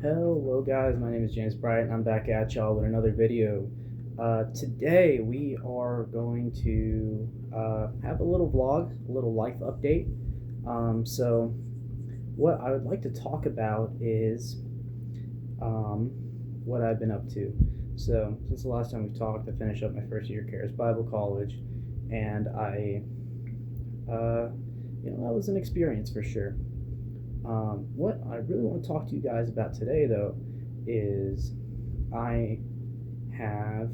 Hello guys, my name is James Bryant and I'm back at y'all with another video. Today we are going to have a little vlog, a little life update. So what I would like to talk about is um, what I've been up to. So since the last time we talked, I finished up my first year at Charis Bible College, and that was an experience for sure. What I really want to talk to you guys about today, though, is I have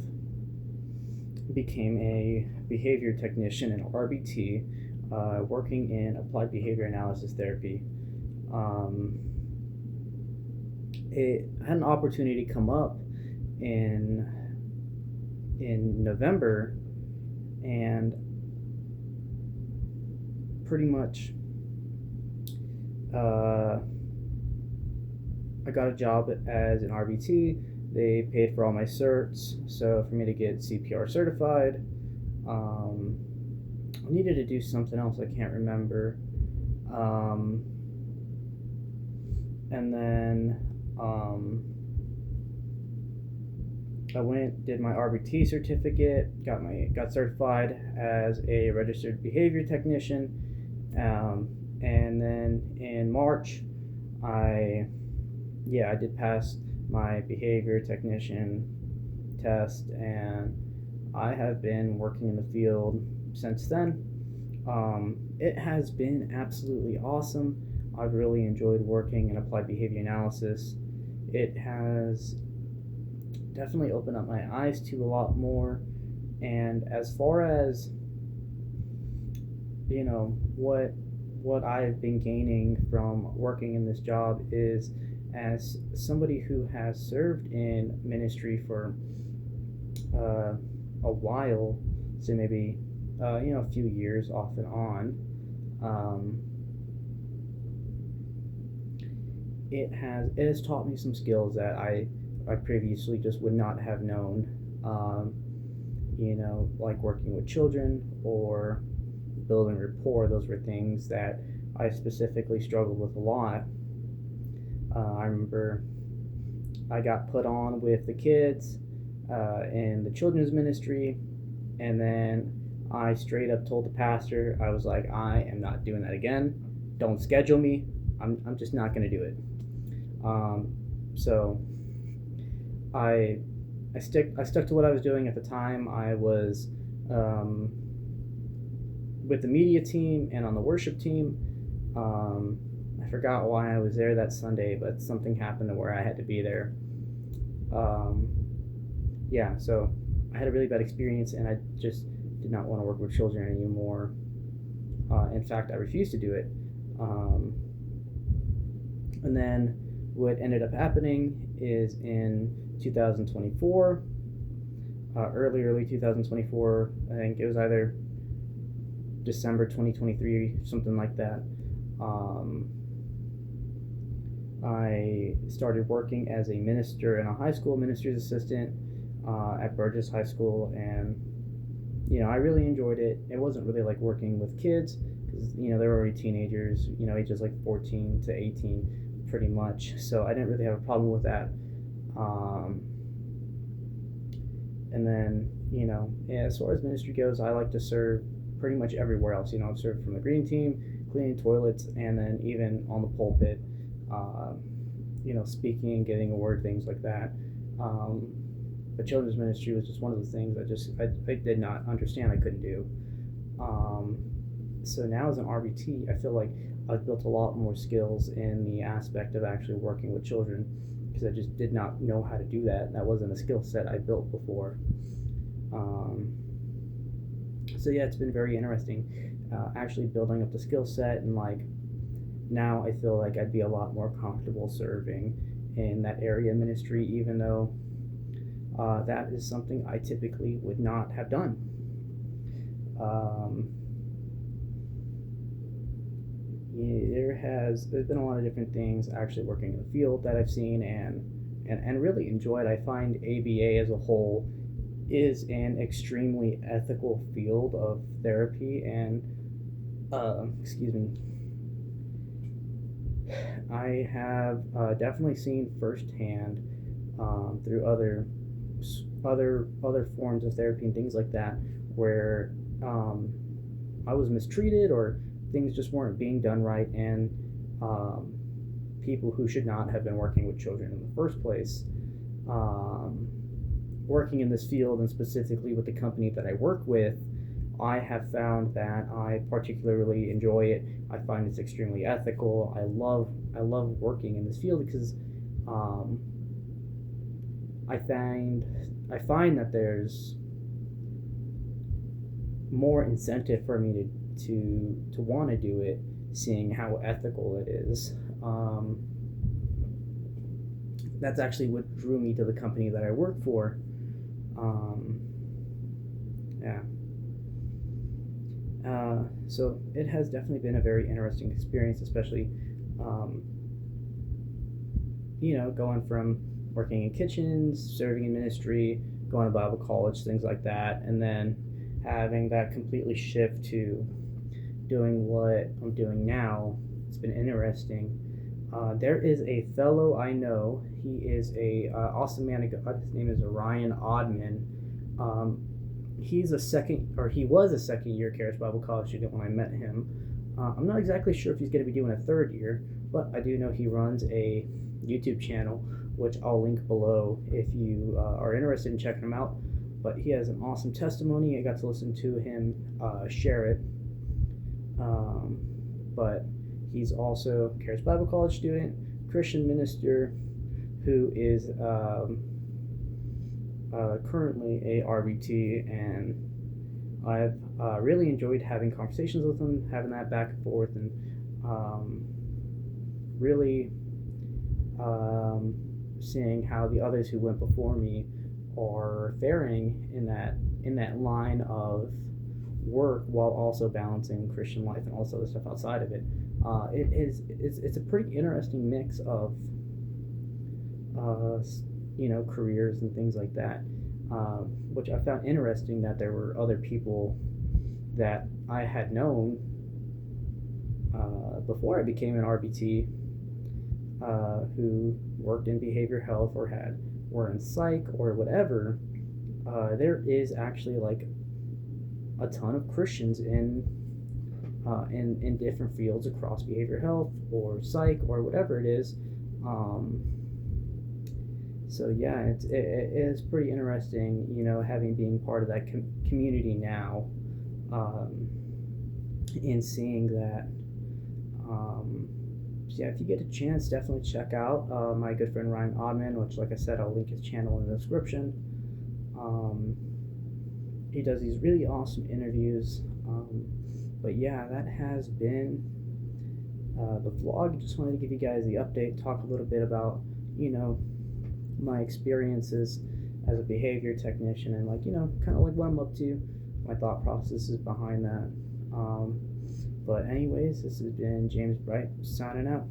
became a behavior technician in RBT, working in applied behavior analysis therapy. Um, I had an opportunity come up in November, and pretty much uh, I got a job as an RBT. They paid for all my certs, so for me to get CPR certified, um, I needed to do something else. I can't remember. Um, and then I went, did my RBT certificate, got certified as a registered behavior technician, and then in March, I I did pass my behavior technician test, and I have been working in the field since then. It has been absolutely awesome. I've really enjoyed working in applied behavior analysis. It has definitely opened up my eyes to a lot more. And as far as what I've been gaining from working in this job is, as somebody who has served in ministry for a while, so maybe a few years off and on. Um, it has taught me some skills that I previously just would not have known. Like working with children or building rapport. Those were things that I specifically struggled with a lot. I remember I got put on with the kids in the children's ministry, and then I straight up told the pastor, I was like, I am not doing that again. Don't schedule me. I'm just not going to do it. So I I stuck to what I was doing at the time. I was um, with the media team and on the worship team. I forgot why I was there that Sunday, but something happened to where I had to be there. Um, so I had a really bad experience, and I just did not want to work with children anymore. In fact, I refused to do it. Um, and then what ended up happening is in 2024, early 2024, I think it was either December 2023, something like that. I started working as a minister and a high school minister's assistant at Burgess High School, and I really enjoyed it. It wasn't really like working with kids because they were already teenagers, ages like 14 to 18, pretty much. So I didn't really have a problem with that. And then as far as ministry goes, I like to serve pretty much everywhere else. I've served from the green team, cleaning toilets, and then even on the pulpit, uh, speaking, getting a word, things like that. But children's ministry was just one of the things I did not understand. I couldn't do. Um, so now as an RBT, I feel like I've built a lot more skills in the aspect of actually working with children, because I just did not know how to do that. That wasn't a skill set I built before. So yeah, it's been very interesting, actually building up the skill set, and like now I feel like I'd be a lot more comfortable serving in that area ministry, even though that is something I typically would not have done. Um, there's been a lot of different things actually working in the field that I've seen and really enjoyed. I find ABA as a whole is an extremely ethical field of therapy, and excuse me, I have definitely seen firsthand through other forms of therapy and things like that, where um, I was mistreated or things just weren't being done right, and um, people who should not have been working with children in the first place, um, working in this field and specifically with the company that I work with, I have found that I particularly enjoy it. I find it's extremely ethical. I love working in this field because um, I find that there's more incentive for me to want to do it, seeing how ethical it is. That's actually what drew me to the company that I work for. Um, yeah. So it has definitely been a very interesting experience, especially, um, going from working in kitchens, serving in ministry, going to Bible college, things like that, and then having that completely shift to doing what I'm doing now. It's been interesting. There is a fellow I know. He is a awesome man of God. His name is Ryan Oddman. Um, he was a second year Charis Bible College student when I met him. I'm not exactly sure if he's going to be doing a third year, but I do know he runs a YouTube channel, which I'll link below if you are interested in checking him out. But he has an awesome testimony. I got to listen to him share it. Um, but he's also a Charis Bible College student, Christian minister, who is currently a RBT, and I've really enjoyed having conversations with him, having that back and forth, and really seeing how the others who went before me are faring in that line of work while also balancing Christian life and also the stuff outside of it. It's a pretty interesting mix of uh, careers and things like that, which I found interesting that there were other people that I had known before I became an RBT, who worked in behavioral health or were in psych or whatever. There is actually like a ton of Christians in different fields across behavioral health or psych or whatever it is. So yeah, it is pretty interesting, having being part of that community now, um, and seeing that. So yeah, if you get a chance, definitely check out my good friend Ryan Oddman, which, like I said, I'll link his channel in the description. He does these really awesome interviews. But yeah, that has been the vlog. Just wanted to give you guys the update, talk a little bit about, my experiences as a behavior technician, and kind of like what I'm up to, my thought processes behind that. But anyways, this has been James Bright signing out.